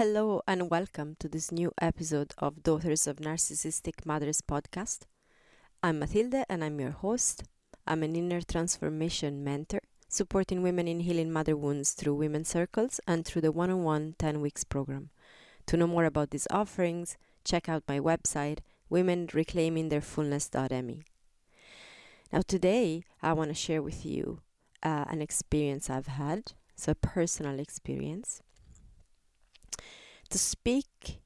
Hello and welcome to this new episode of Daughters of Narcissistic Mothers podcast. I'm Matilde and I'm your host. I'm an inner transformation mentor, supporting women in healing mother wounds through women's circles and through the one-on-one 10 weeks program. To know more about these offerings, check out my website, womenreclaimingtheirfullness.me. Now today, I want to share with you an experience I've had, so a personal experience, to speak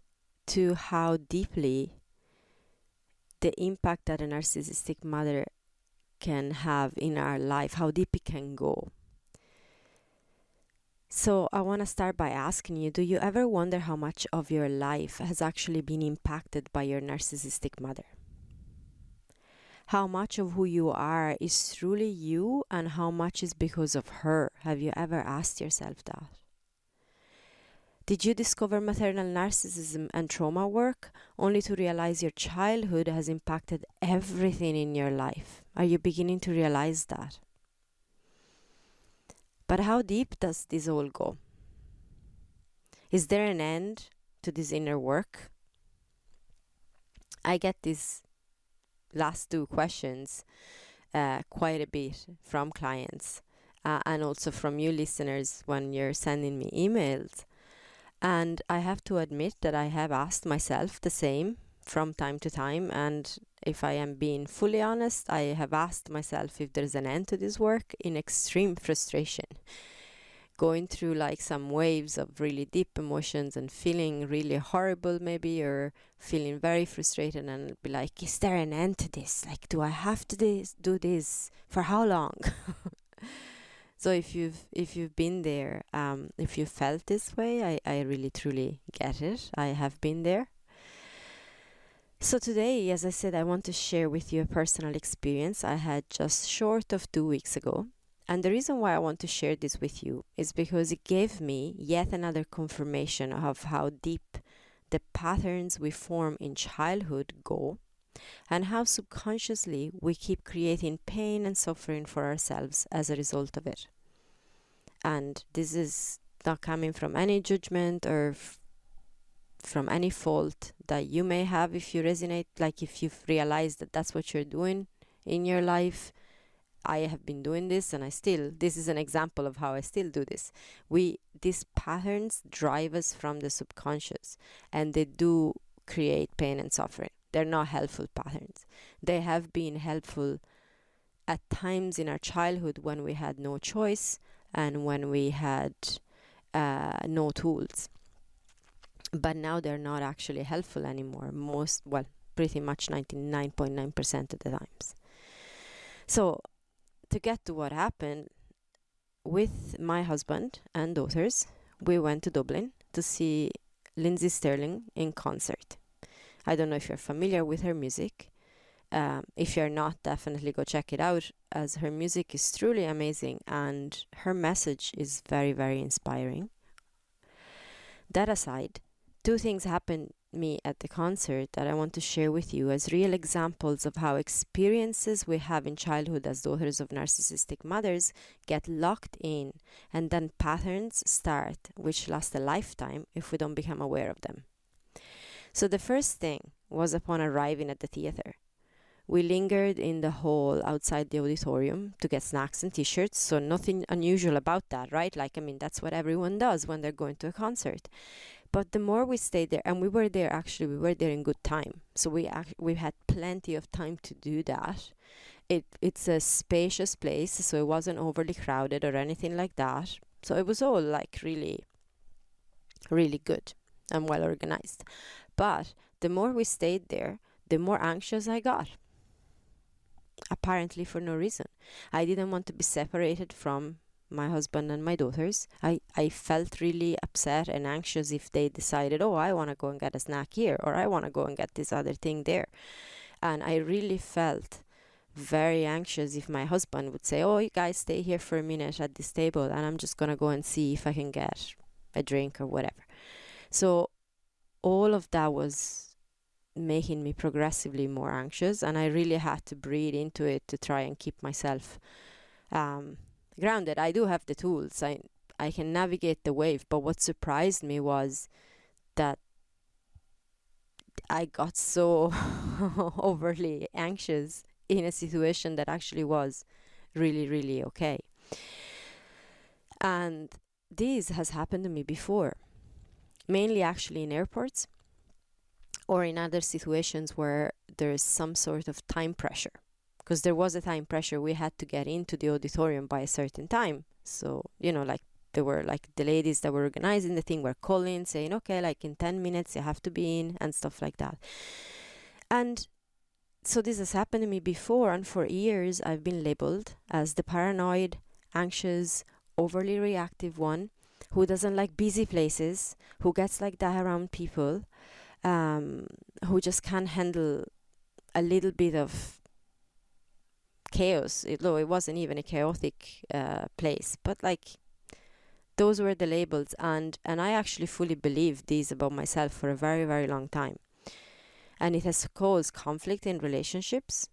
to how deeply the impact that a narcissistic mother can have in our life, how deep it can go. So I want to start by asking you, do you ever wonder how much of your life has actually been impacted by your narcissistic mother? How much of who you are is truly you and how much is because of her? Have you ever asked yourself that? Did you discover maternal narcissism and trauma work only to realize your childhood has impacted everything in your life? Are you beginning to realize that? But how deep does this all go? Is there an end to this inner work? I get these last two questions quite a bit from clients and also from you listeners when you're sending me emails. And I have to admit that I have asked myself the same from time to time. And if I am being fully honest, I have asked myself if there's an end to this work in extreme frustration. Going through like some waves of really deep emotions and feeling really horrible maybe, or feeling very frustrated and be like, is there an end to this? Like, do I have to do this for how long? So if you've been there, if you felt this way, I really truly get it. I have been there. So today, as I said, I want to share with you a personal experience I had just short of 2 weeks ago. And the reason why I want to share this with you is because it gave me yet another confirmation of how deep the patterns we form in childhood go, and how subconsciously we keep creating pain and suffering for ourselves as a result of it. And this is not coming from any judgment or from any fault that you may have if you resonate, like if you've realized that that's what you're doing in your life. I have been doing this and this is an example of how I still do this. These patterns drive us from the subconscious, and they do create pain and suffering. They're not helpful patterns. They have been helpful at times in our childhood when we had no choice and when we had no tools. But now they're not actually helpful anymore. Pretty much 99.9% of the times. So to get to what happened, with my husband and daughters, we went to Dublin to see Lindsey Stirling in concert. I don't know if you're familiar with her music. If you're not, definitely go check it out, as her music is truly amazing and her message is very, very inspiring. That aside, two things happened me at the concert that I want to share with you as real examples of how experiences we have in childhood as daughters of narcissistic mothers get locked in, and then patterns start which last a lifetime if we don't become aware of them. So the first thing was upon arriving at the theater. We lingered in the hall outside the auditorium to get snacks and t-shirts, so nothing unusual about that, right? That's what everyone does when they're going to a concert. But the more we stayed there, and we were there in good time. So we had plenty of time to do that. It's a spacious place, so it wasn't overly crowded or anything like that. So it was all like really, really good and well organized. But the more we stayed there, the more anxious I got. Apparently for no reason. I didn't want to be separated from my husband and my daughters. I felt really upset and anxious if they decided, I want to go and get a snack here, or I want to go and get this other thing there. And I really felt very anxious if my husband would say, you guys stay here for a minute at this table and I'm just going to go and see if I can get a drink or whatever. So all of that was making me progressively more anxious, and I really had to breathe into it to try and keep myself grounded. I do have the tools. I can navigate the wave, but what surprised me was that I got so overly anxious in a situation that actually was really, really okay. And this has happened to me before, mainly actually in airports or in other situations where there's some sort of time pressure. Because there was a time pressure, we had to get into the auditorium by a certain time. So, like there were like the ladies that were organizing the thing were calling, saying, okay, like in 10 minutes you have to be in and stuff like that. And so this has happened to me before, and for years I've been labeled as the paranoid, anxious, overly reactive one who doesn't like busy places, who gets like that around people, who just can't handle a little bit of chaos, though it wasn't even a chaotic place. But like, those were the labels, and I actually fully believed these about myself for a very, very long time. And it has caused conflict in relationships,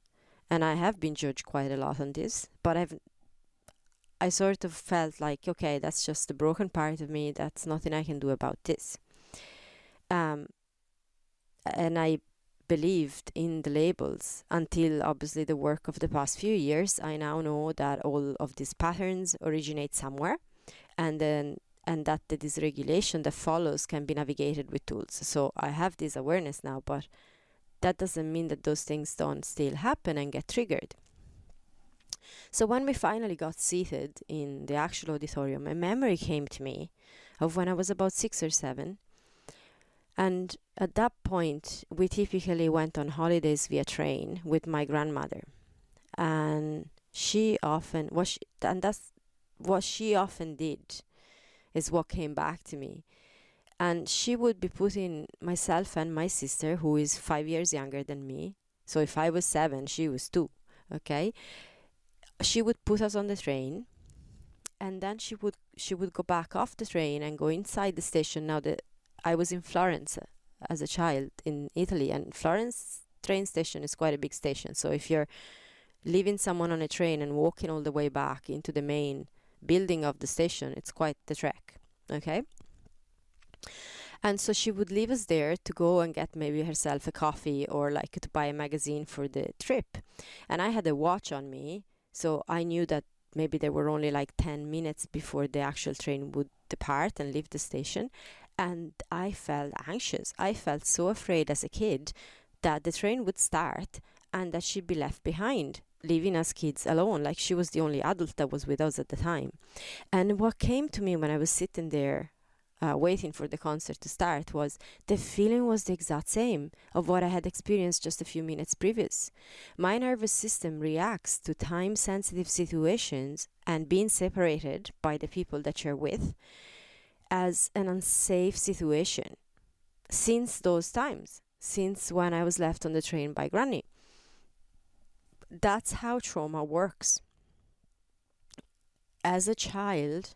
and I have been judged quite a lot on this, but I sort of felt like, okay, that's just the broken part of me, that's nothing I can do about this. And I believed in the labels until obviously the work of the past few years. I now know that all of these patterns originate somewhere, and that the dysregulation that follows can be navigated with tools. So I have this awareness now, but that doesn't mean that those things don't still happen and get triggered. So when we finally got seated in the actual auditorium, a memory came to me of when I was about 6 or 7. And at that point, we typically went on holidays via train with my grandmother. And that's what she often did, is what came back to me. And she would be putting myself and my sister, who is 5 years younger than me. So if I was 7, she was 2. Okay. She would put us on the train, and then she would go back off the train and go inside the station. Now that I was in Florence as a child in Italy, and Florence train station is quite a big station. So if you're leaving someone on a train and walking all the way back into the main building of the station, it's quite the trek. Okay. And so she would leave us there to go and get maybe herself a coffee or like to buy a magazine for the trip. And I had a watch on me, so I knew that maybe there were only like 10 minutes before the actual train would depart and leave the station. And I felt anxious. I felt so afraid as a kid that the train would start and that she'd be left behind, leaving us kids alone. Like she was the only adult that was with us at the time. And what came to me when I was sitting there waiting for the concert to start was the feeling was the exact same of what I had experienced just a few minutes previous. My nervous system reacts to time-sensitive situations and being separated by the people that you're with as an unsafe situation since those times, since when I was left on the train by Granny. That's how trauma works. As a child,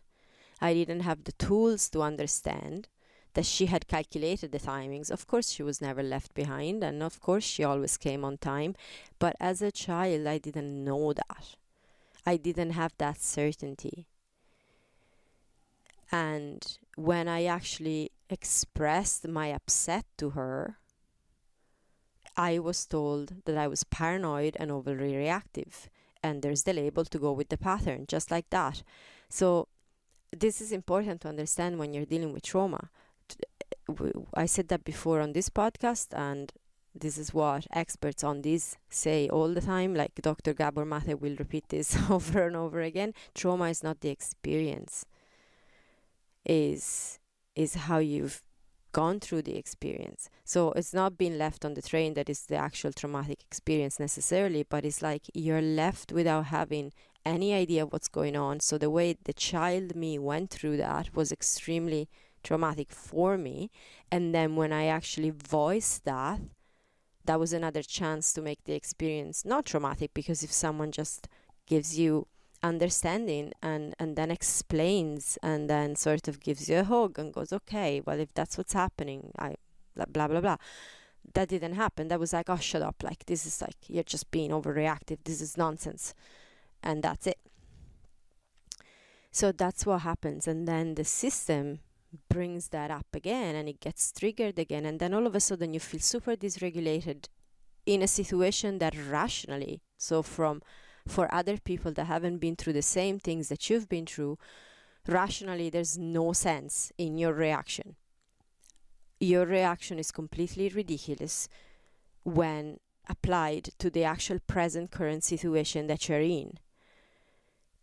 I didn't have the tools to understand that she had calculated the timings. Of course, she was never left behind, and of course, she always came on time. But as a child, I didn't know that. I didn't have that certainty. And when I actually expressed my upset to her, I was told that I was paranoid and overly reactive. And there's the label to go with the pattern, just like that. So this is important to understand when you're dealing with trauma. I said that before on this podcast, and this is what experts on this say all the time. Like Dr. Gabor Mate will repeat this over and over again. Trauma is not the experience, is how you've gone through the experience. So it's not being left on the train that is the actual traumatic experience necessarily, but it's like you're left without having any idea of what's going on. So the way the child me went through that was extremely traumatic for me. And then when I actually voiced that, that was another chance to make the experience not traumatic, because if someone just gives you understanding and then explains and then sort of gives you a hug and goes, okay, well, if that's what's happening, blah, blah, blah. That didn't happen. That was like, oh, shut up. Like, this is like, you're just being overreactive. This is nonsense. And that's it. So that's what happens. And then the system brings that up again, and it gets triggered again, and then all of a sudden you feel super dysregulated in a situation that rationally, so for other people that haven't been through the same things that you've been through, rationally there's no sense in your reaction. Your reaction is completely ridiculous when applied to the actual present current situation that you're in.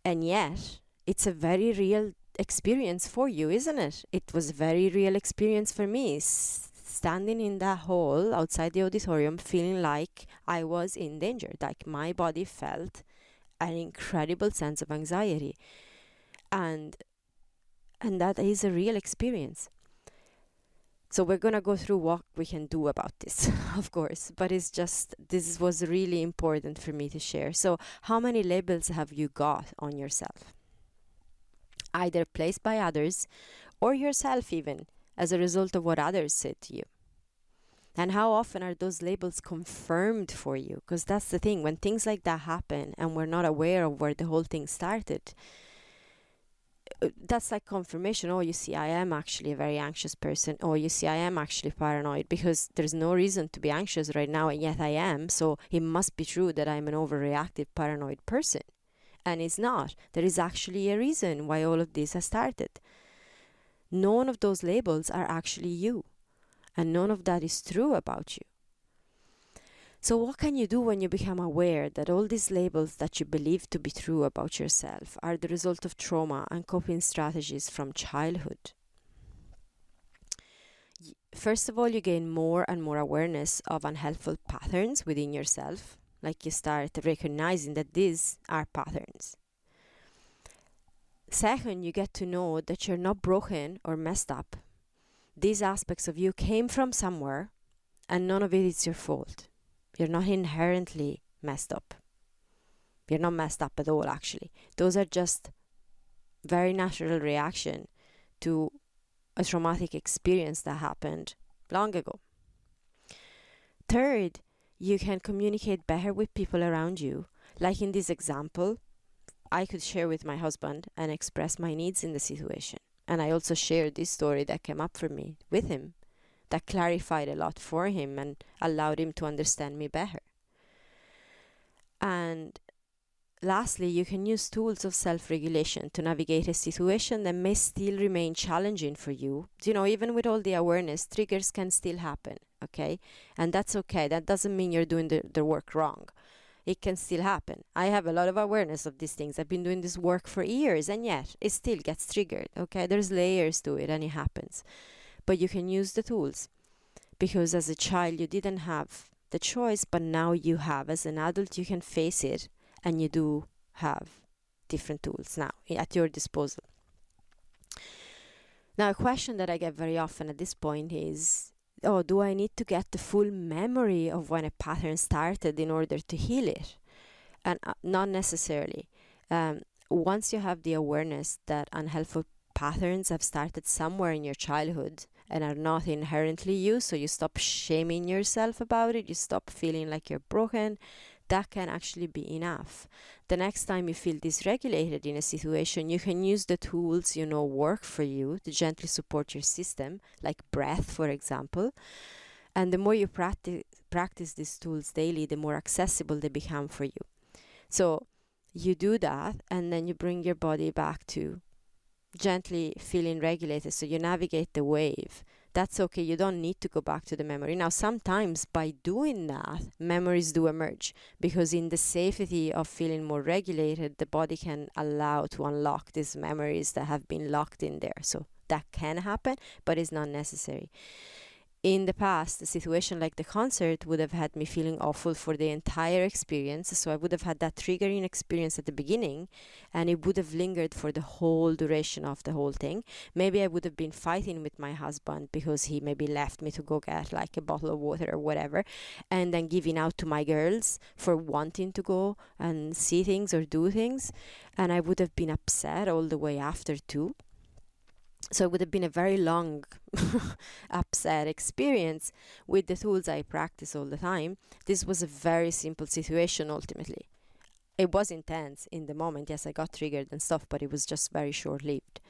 And yet, it's a very real experience for you, isn't it? It was a very real experience for me, standing in that hall outside the auditorium, feeling like I was in danger, like my body felt an incredible sense of anxiety. And that is a real experience. So we're going to go through what we can do about this, of course, but it's just, this was really important for me to share. So how many labels have you got on yourself? Either placed by others or yourself even, as a result of what others said to you. And how often are those labels confirmed for you? Because that's the thing, when things like that happen and we're not aware of where the whole thing started, that's like confirmation. Oh, you see, I am actually a very anxious person. Oh, you see, I am actually paranoid, because there's no reason to be anxious right now, and yet I am. So it must be true that I'm an overreactive, paranoid person. And it's not. There is actually a reason why all of this has started. None of those labels are actually you, and none of that is true about you. So what can you do when you become aware that all these labels that you believe to be true about yourself are the result of trauma and coping strategies from childhood? First of all, you gain more and more awareness of unhealthful patterns within yourself. Like, you start recognizing that these are patterns. Second, you get to know that you're not broken or messed up. These aspects of you came from somewhere, and none of it is your fault. You're not inherently messed up. You're not messed up at all, actually. Those are just very natural reaction to a traumatic experience that happened long ago. Third, you can communicate better with people around you. Like in this example, I could share with my husband and express my needs in the situation. And I also shared this story that came up for me with him, that clarified a lot for him and allowed him to understand me better. And lastly, you can use tools of self-regulation to navigate a situation that may still remain challenging for you. You know, even with all the awareness, triggers can still happen, okay? And that's okay. That doesn't mean you're doing the work wrong. It can still happen. I have a lot of awareness of these things. I've been doing this work for years, and yet it still gets triggered, okay? There's layers to it, and it happens. But you can use the tools, because as a child you didn't have the choice, but now you have. As an adult you can face it, and you do have different tools now at your disposal. Now, a question that I get very often at this point is, oh, do I need to get the full memory of when a pattern started in order to heal it? And not necessarily. Once you have the awareness that unhelpful patterns have started somewhere in your childhood and are not inherently you, so you stop shaming yourself about it, you stop feeling like you're broken, that can actually be enough. The next time you feel dysregulated in a situation, you can use the tools you know work for you to gently support your system, like breath, for example. And the more you practice these tools daily, the more accessible they become for you. So you do that, and then you bring your body back to gently feeling regulated. So you navigate the wave. That's okay. You don't need to go back to the memory. Now, sometimes by doing that, memories do emerge, because in the safety of feeling more regulated, the body can allow to unlock these memories that have been locked in there. So that can happen, but it's not necessary. In the past, a situation like the concert would have had me feeling awful for the entire experience. So I would have had that triggering experience at the beginning, and it would have lingered for the whole duration of the whole thing. Maybe I would have been fighting with my husband because he maybe left me to go get like a bottle of water or whatever, and then giving out to my girls for wanting to go and see things or do things. And I would have been upset all the way after too. So it would have been a very long, upset experience. With the tools I practice all the time, this was a very simple situation ultimately. It was intense in the moment. Yes, I got triggered and stuff, but it was just very short-lived.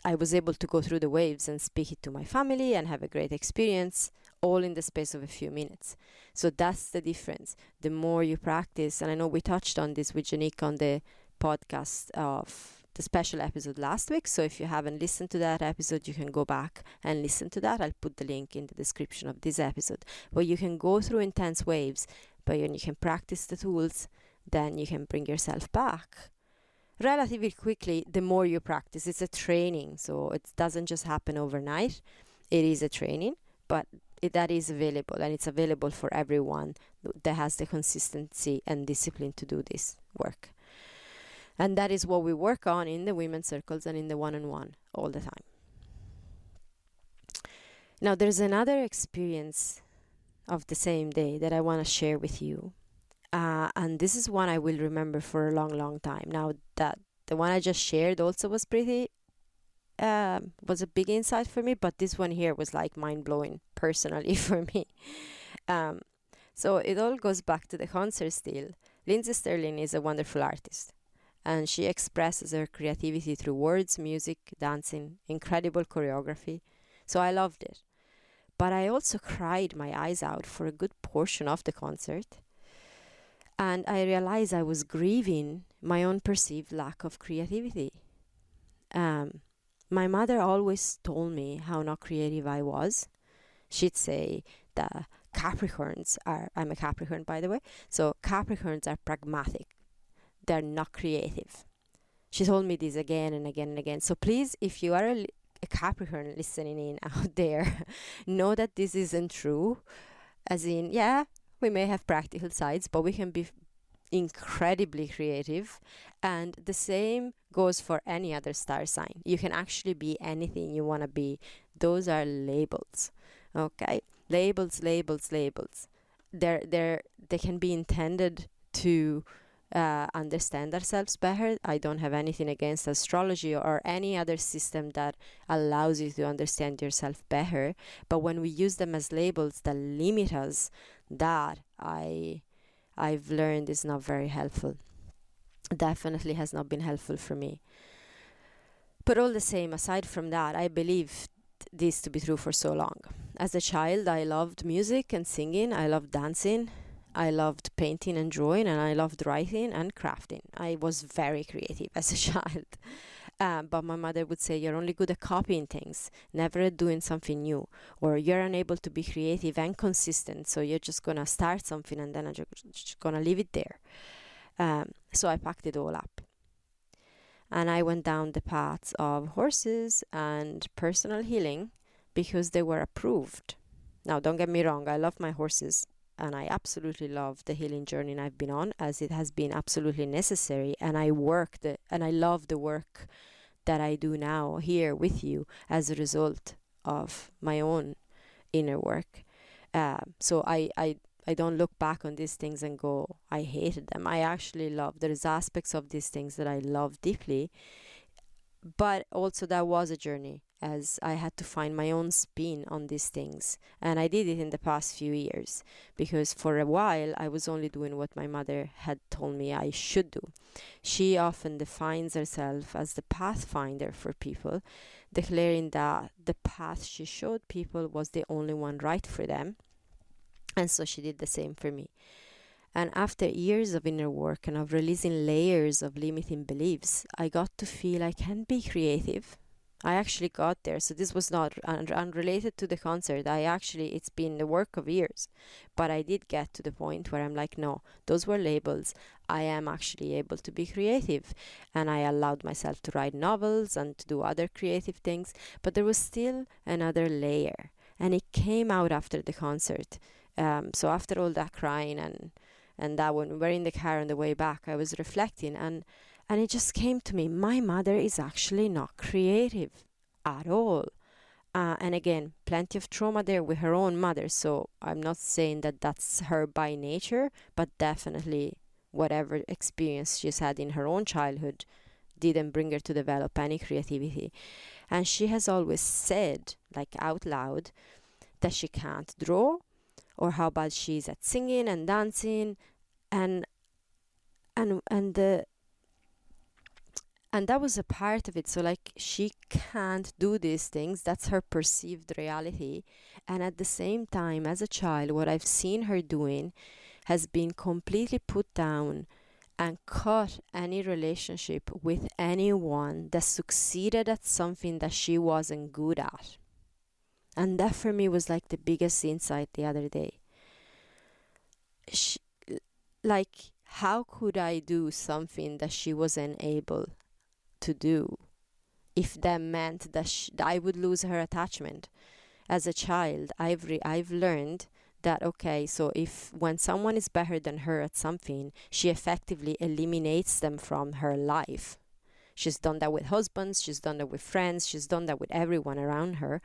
I was able to go through the waves and speak it to my family and have a great experience, all in the space of a few minutes. So that's the difference. The more you practice, and I know we touched on this with Janique on the podcast of the special episode last week. So if you haven't listened to that episode, you can go back and listen to that. I'll put the link in the description of this episode, where you can go through intense waves, but when you can practice the tools, then you can bring yourself back relatively quickly. The more you practice, it's a training, so it doesn't just happen overnight. It is a training, but that is available, and it's available for everyone that has the consistency and discipline to do this work. And that is what we work on in the women's circles and in the one-on-one all the time. Now, there's another experience of the same day that I want to share with you. And this is one I will remember for a long, long time. Now, that the one I just shared also was pretty, was a big insight for me, but this one here was like mind-blowing personally for me. So it all goes back to the concert still. Lindsey Stirling is a wonderful artist, and she expresses her creativity through words, music, dancing, incredible choreography. So I loved it. But I also cried my eyes out for a good portion of the concert. And I realized I was grieving my own perceived lack of creativity. My mother always told me how not creative I was. She'd say the Capricorns are, I'm a Capricorn by the way, so Capricorns are pragmatic. They're not creative. She told me this again and again and again. So please, if you are a Capricorn listening in out there, know that this isn't true. As in, yeah, we may have practical sides, but we can be incredibly creative. And the same goes for any other star sign. You can actually be anything you want to be. Those are labels. Okay? Labels. They can be intended to understand ourselves better. I don't have anything against astrology or any other system that allows you to understand yourself better, but when we use them as labels that limit us, that I've learned is not very helpful. Definitely has not been helpful for me. But all the same, aside from that, I believed this to be true for so long. As a child, I loved music and singing. I loved dancing. I loved painting and drawing, and I loved writing and crafting. I was very creative as a child. But my mother would say, you're only good at copying things, never at doing something new. Or you're unable to be creative and consistent, so you're just going to start something and then you're just going to leave it there. So I packed it all up. And I went down the paths of horses and personal healing because they were approved. Now, don't get me wrong, I love my horses. And I absolutely love the healing journey I've been on, as it has been absolutely necessary. And I love the work that I do now here with you as a result of my own inner work. So I don't look back on these things and go, I hated them. I actually love, there's aspects of these things that I love deeply. But also that was a journey, as I had to find my own spin on these things. And I did it in the past few years, because for a while I was only doing what my mother had told me I should do. She often defines herself as the pathfinder for people, declaring that the path she showed people was the only one right for them. And so she did the same for me. And after years of inner work and of releasing layers of limiting beliefs, I got to feel I can be creative. I actually got there. So this was not unrelated to the concert. It's been the work of years. But I did get to the point where I'm like, no, those were labels. I am actually able to be creative. And I allowed myself to write novels and to do other creative things. But there was still another layer. And it came out after the concert. So after all that crying and that when we were in the car on the way back, I was reflecting and it just came to me, my mother is actually not creative at all. And again, plenty of trauma there with her own mother. So I'm not saying that that's her by nature, but definitely whatever experience she's had in her own childhood didn't bring her to develop any creativity. And she has always said, like out loud, that she can't draw, or how bad she is at singing and dancing, and And that was a part of it. So like, she can't do these things. That's her perceived reality. And at the same time, as a child, what I've seen her doing has been completely put down and cut any relationship with anyone that succeeded at something that she wasn't good at. And that for me was like the biggest insight the other day. Like, how could I do something that she wasn't able to do if that meant that I would lose her attachment? As a child, I've learned that, okay, so if when someone is better than her at something, she effectively eliminates them from her life. She's done that with husbands, she's done that with friends, she's done that with everyone around her.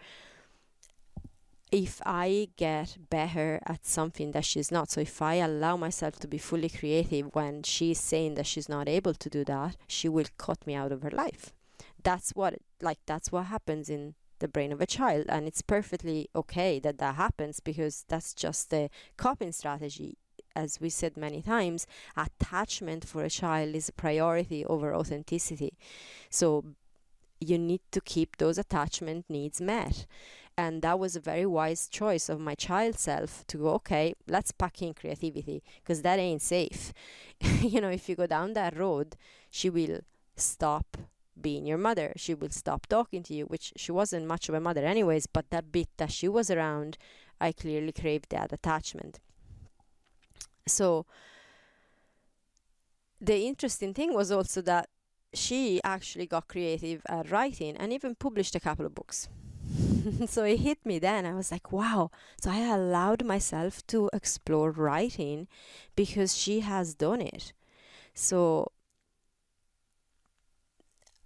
If I get better at something that she's not, so if I allow myself to be fully creative when she's saying that she's not able to do that, she will cut me out of her life. That's what happens in the brain of a child, and it's perfectly okay that happens, because that's just the coping strategy. As we said many times, attachment for a child is a priority over authenticity. So you need to keep those attachment needs met. And that was a very wise choice of my child self to go, okay, let's pack in creativity, because that ain't safe. If you go down that road, she will stop being your mother. She will stop talking to you, which she wasn't much of a mother anyways, but that bit that she was around, I clearly craved that attachment. So the interesting thing was also that she actually got creative at writing and even published a couple of books. So it hit me then. I was like, wow. So I allowed myself to explore writing because she has done it. So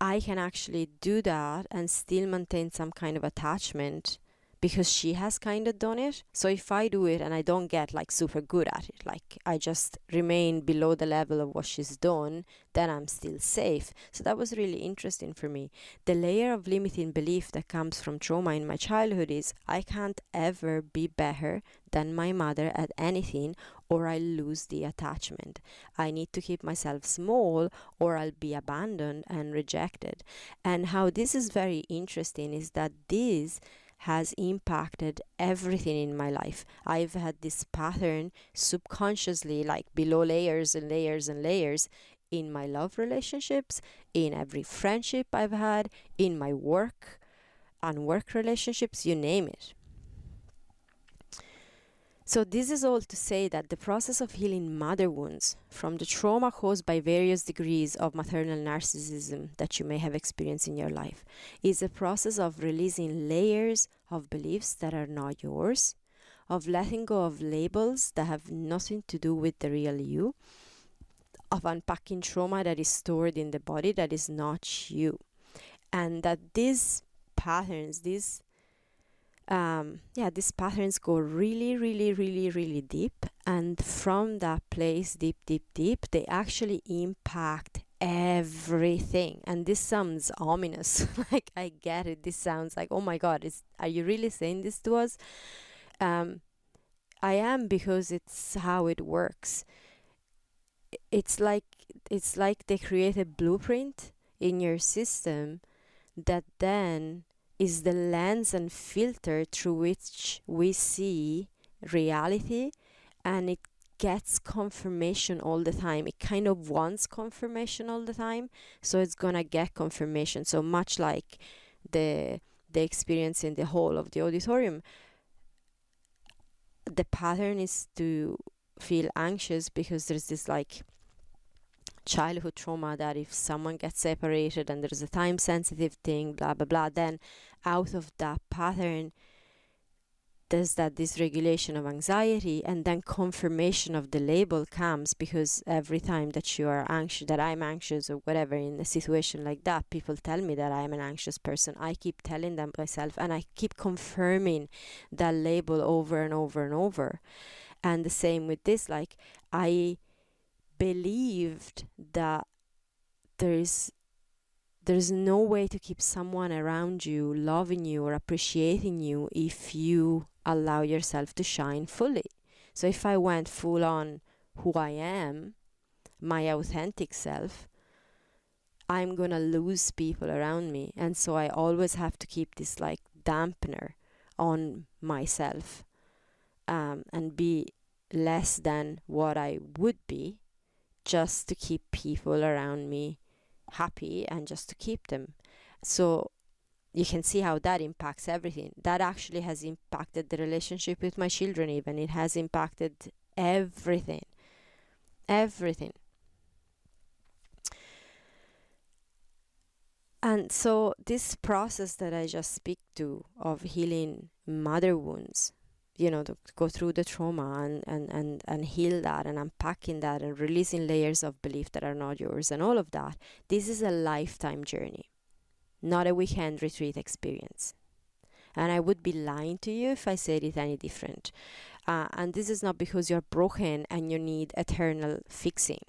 I can actually do that and still maintain some kind of attachment because she has kind of done it. So if I do it and I don't get like super good at it, like I just remain below the level of what she's done, then I'm still safe. So that was really interesting for me. The layer of limiting belief that comes from trauma in my childhood is I can't ever be better than my mother at anything, or I lose the attachment. I need to keep myself small or I'll be abandoned and rejected. And how this is very interesting is that this has impacted everything in my life. I've had this pattern subconsciously, like below layers and layers and layers, in my love relationships, in every friendship I've had, in my work and work relationships, you name it. So this is all to say that the process of healing mother wounds from the trauma caused by various degrees of maternal narcissism that you may have experienced in your life is a process of releasing layers of beliefs that are not yours, of letting go of labels that have nothing to do with the real you, of unpacking trauma that is stored in the body that is not you. And that these patterns, these patterns go really, really, really, really deep. And from that place, deep, they actually impact everything. And this sounds ominous. Like, I get it. This sounds like, oh my God, are you really saying this to us? I am, because it's how it works. It's like they create a blueprint in your system that then is the lens and filter through which we see reality, and it gets confirmation all the time. It kind of wants confirmation all the time, so it's gonna get confirmation. So much like the experience in the hall of the auditorium, the pattern is to feel anxious because there's this like childhood trauma that if someone gets separated and there's a time sensitive thing, blah blah blah, then out of that pattern there's that dysregulation of anxiety, and then confirmation of the label comes, because every time that you are anxious, that I'm anxious or whatever in a situation like that, people tell me that I'm an anxious person. I keep telling them myself, and I keep confirming that label over and over and over. And the same with this, like I believed that there's no way to keep someone around you loving you or appreciating you if you allow yourself to shine fully. So if I went full on who I am, my authentic self, I'm gonna lose people around me. And so I always have to keep this like dampener on myself, and be less than what I would be, just to keep people around me happy and just to keep them. So you can see how that impacts everything. That actually has impacted the relationship with my children, even. It has impacted everything. Everything. And so this process that I just speak to of healing mother wounds, to go through the trauma and heal that and unpacking that and releasing layers of belief that are not yours and all of that, this is a lifetime journey, not a weekend retreat experience. And I would be lying to you if I said it any different. And this is not because you're broken and you need eternal fixing,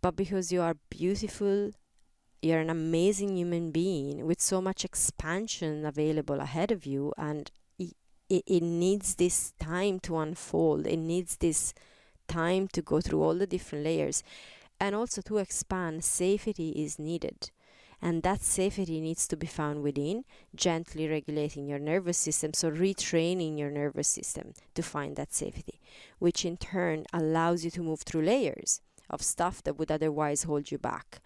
but because you are beautiful. You're an amazing human being with so much expansion available ahead of you, and it needs this time to unfold. It needs this time to go through all the different layers. And also to expand, safety is needed. And that safety needs to be found within, gently regulating your nervous system, so retraining your nervous system to find that safety, which in turn allows you to move through layers of stuff that would otherwise hold you back.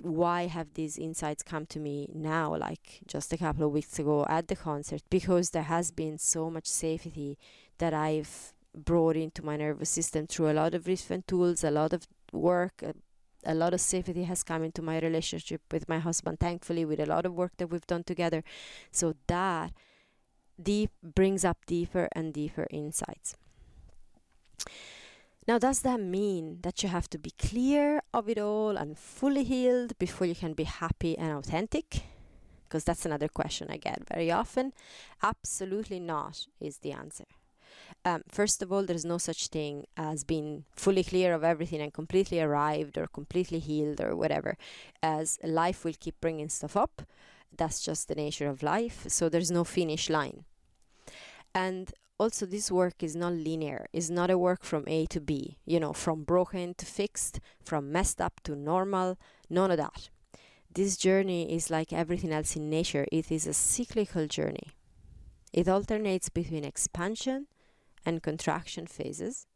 Why have these insights come to me now, like just a couple of weeks ago at the concert? Because there has been so much safety that I've brought into my nervous system through a lot of different tools, a lot of work. A lot of safety has come into my relationship with my husband, thankfully, with a lot of work that we've done together. So that brings up deeper and deeper insights. Now, does that mean that you have to be clear of it all and fully healed before you can be happy and authentic? Because that's another question I get very often. Absolutely not is the answer. First of all, there's no such thing as being fully clear of everything and completely arrived or completely healed or whatever, as life will keep bringing stuff up. That's just the nature of life. So there's no finish line. And also, this work is not linear. It's not a work from A to B, from broken to fixed, from messed up to normal, none of that. This journey is like everything else in nature. It is a cyclical journey. It alternates between expansion and contraction phases,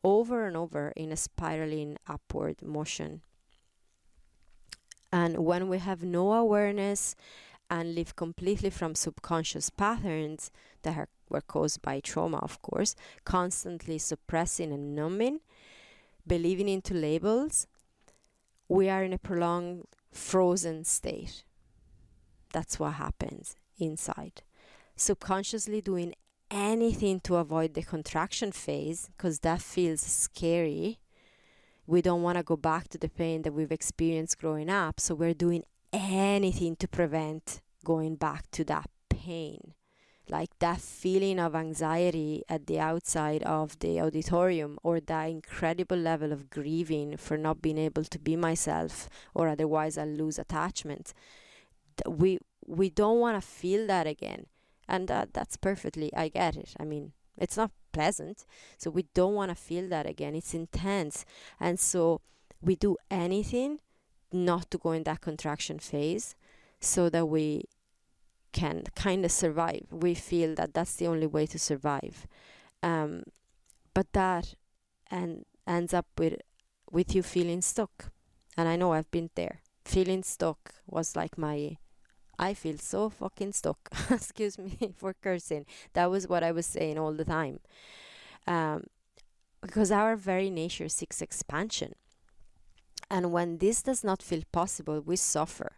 over and over in a spiraling upward motion. And when we have no awareness and live completely from subconscious patterns that were caused by trauma, of course, constantly suppressing and numbing, believing into labels, we are in a prolonged frozen state. That's what happens inside. Subconsciously doing anything to avoid the contraction phase, because that feels scary. We don't want to go back to the pain that we've experienced growing up, so we're doing anything to prevent going back to that pain. Like that feeling of anxiety at the outside of the auditorium, or that incredible level of grieving for not being able to be myself, or otherwise I'll lose attachment. We don't want to feel that again. And that's perfectly, I get it. I mean, it's not pleasant. So we don't want to feel that again. It's intense. And so we do anything not to go in that contraction phase, so that we can kind of survive. We feel that that's the only way to survive. But that ends up with you feeling stuck. And I know I've been there. Feeling stuck was like I feel so fucking stuck. Excuse me for cursing. That was what I was saying all the time. Because our very nature seeks expansion. And when this does not feel possible, we suffer.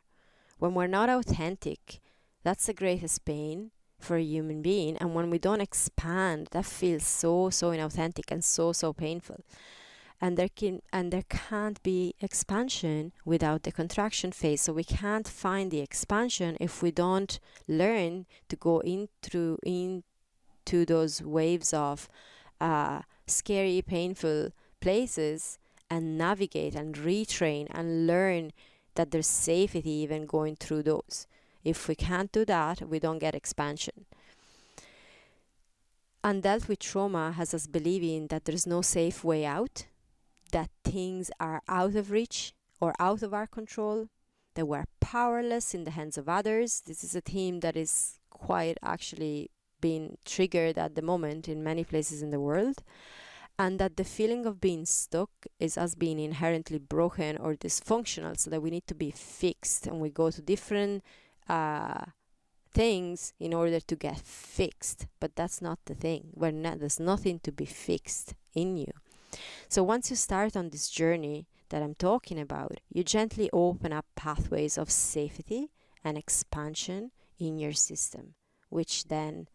When we're not authentic, that's the greatest pain for a human being. And when we don't expand, that feels so inauthentic and so painful. And there can't be expansion without the contraction phase. So we can't find the expansion if we don't learn to go into those waves of scary, painful places and navigate and retrain and learn that there's safety even going through those. If we can't do that, we don't get expansion. Undealt with trauma has us believing that there's no safe way out, that things are out of reach or out of our control, that we're powerless in the hands of others. This is a theme that is quite actually being triggered at the moment in many places in the world, and that the feeling of being stuck is us being inherently broken or dysfunctional, so that we need to be fixed, and we go to different things in order to get fixed. But that's not the thing. There's nothing to be fixed in you. So once you start on this journey that I'm talking about, you gently open up pathways of safety and expansion in your system, which then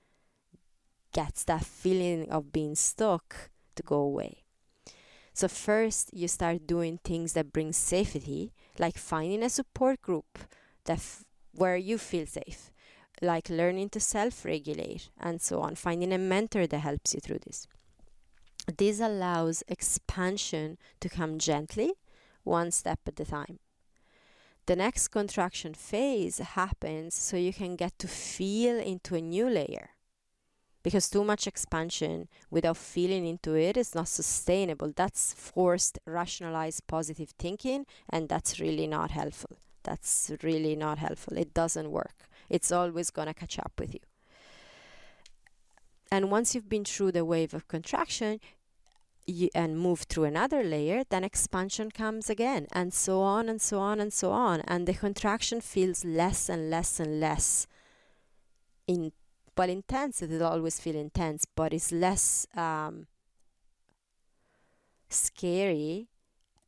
gets that feeling of being stuck to go away. So first, you start doing things that bring safety, like finding a support group where you feel safe, like learning to self-regulate and so on, finding a mentor that helps you through this. This allows expansion to come gently, one step at a time. The next contraction phase happens so you can get to feel into a new layer. Because too much expansion without feeling into it is not sustainable. That's forced, rationalized, positive thinking, and that's really not helpful. That's really not helpful. It doesn't work. It's always going to catch up with you. And once you've been through the wave of contraction and move through another layer, then expansion comes again, and so on and so on and so on. And the contraction feels less and less and less intense. It will always feel intense, but it's less scary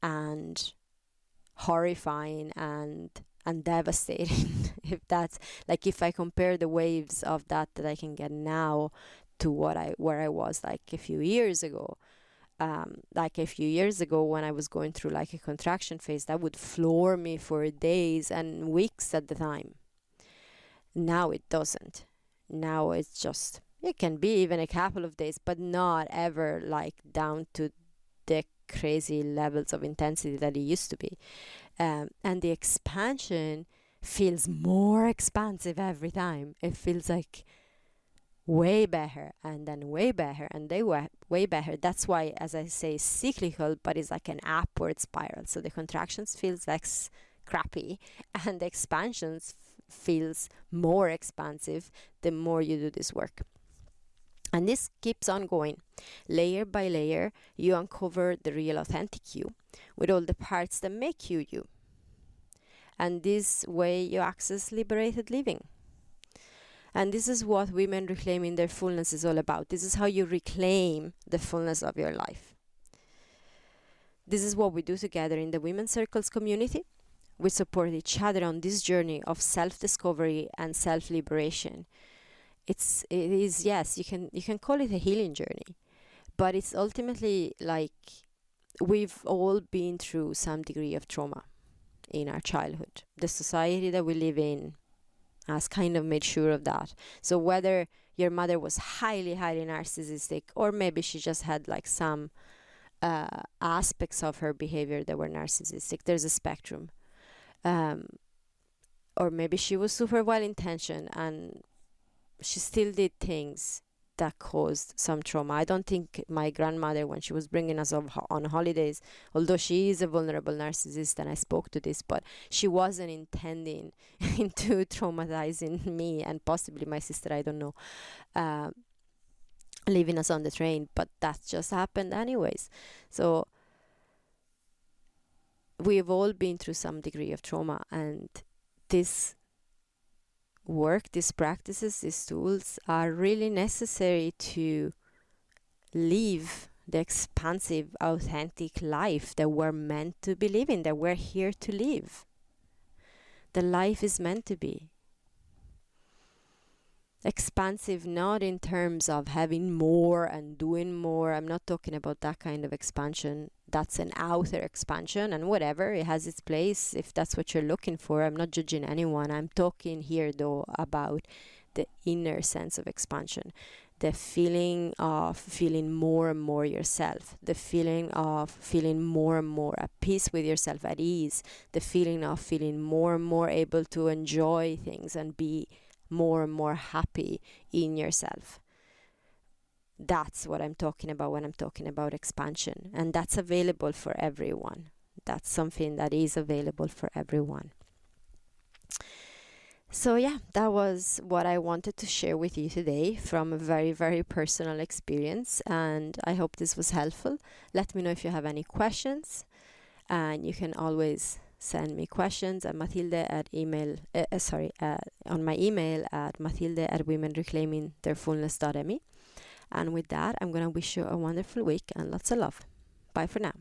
and horrifying and devastating. If I compare the waves of that I can get now to where I was like a few years ago. When I was going through like a contraction phase, that would floor me for days and weeks at the time. Now it doesn't. Now it's just, it can be even a couple of days, but not ever like down to the crazy levels of intensity that it used to be. And the expansion feels more expansive every time. It feels like way better, and then way better, and they were way better. That's why, as I say, cyclical, but it's like an upward spiral. So the contractions feels less crappy, and the expansions feels more expansive the more you do this work. And this keeps on going. Layer by layer, you uncover the real authentic you with all the parts that make you you. And this way you access liberated living. And this is what Women Reclaiming Their Fullness is all about. This is how you reclaim the fullness of your life. This is what we do together in the Women's Circles community. We support each other on this journey of self-discovery and self-liberation. It is, yes, you can call it a healing journey, but it's ultimately like we've all been through some degree of trauma in our childhood. The society that we live in has kind of made sure of that. So whether your mother was highly, highly narcissistic, or maybe she just had like some aspects of her behavior that were narcissistic, there's a spectrum. Or maybe she was super well-intentioned and she still did things that caused some trauma. I don't think my grandmother, when she was bringing us on holidays, although she is a vulnerable narcissist, and I spoke to this, but she wasn't intending into traumatizing me and possibly my sister, I don't know, leaving us on the train, but that just happened anyways. So we've all been through some degree of trauma, and this work, these practices, these tools are really necessary to live the expansive, authentic life that we're meant to be living, that we're here to live. The life is meant to be expansive, not in terms of having more and doing more. I'm not talking about that kind of expansion. That's an outer expansion, and whatever, it has its place if that's what you're looking for. I'm not judging anyone. I'm talking here though about the inner sense of expansion, the feeling of feeling more and more yourself, the feeling of feeling more and more at peace with yourself, at ease, the feeling of feeling more and more able to enjoy things and be more and more happy in yourself. That's what I'm talking about when I'm talking about expansion, and that's available for everyone. that's something that is available for everyone. So yeah, that was what I wanted to share with you today from a very, very personal experience, and I hope this was helpful. Let me know if you have any questions, and you can always send me questions at on my email at mathilde@womenreclaimingtheirfullness.me. And with that, I'm going to wish you a wonderful week and lots of love. Bye for now.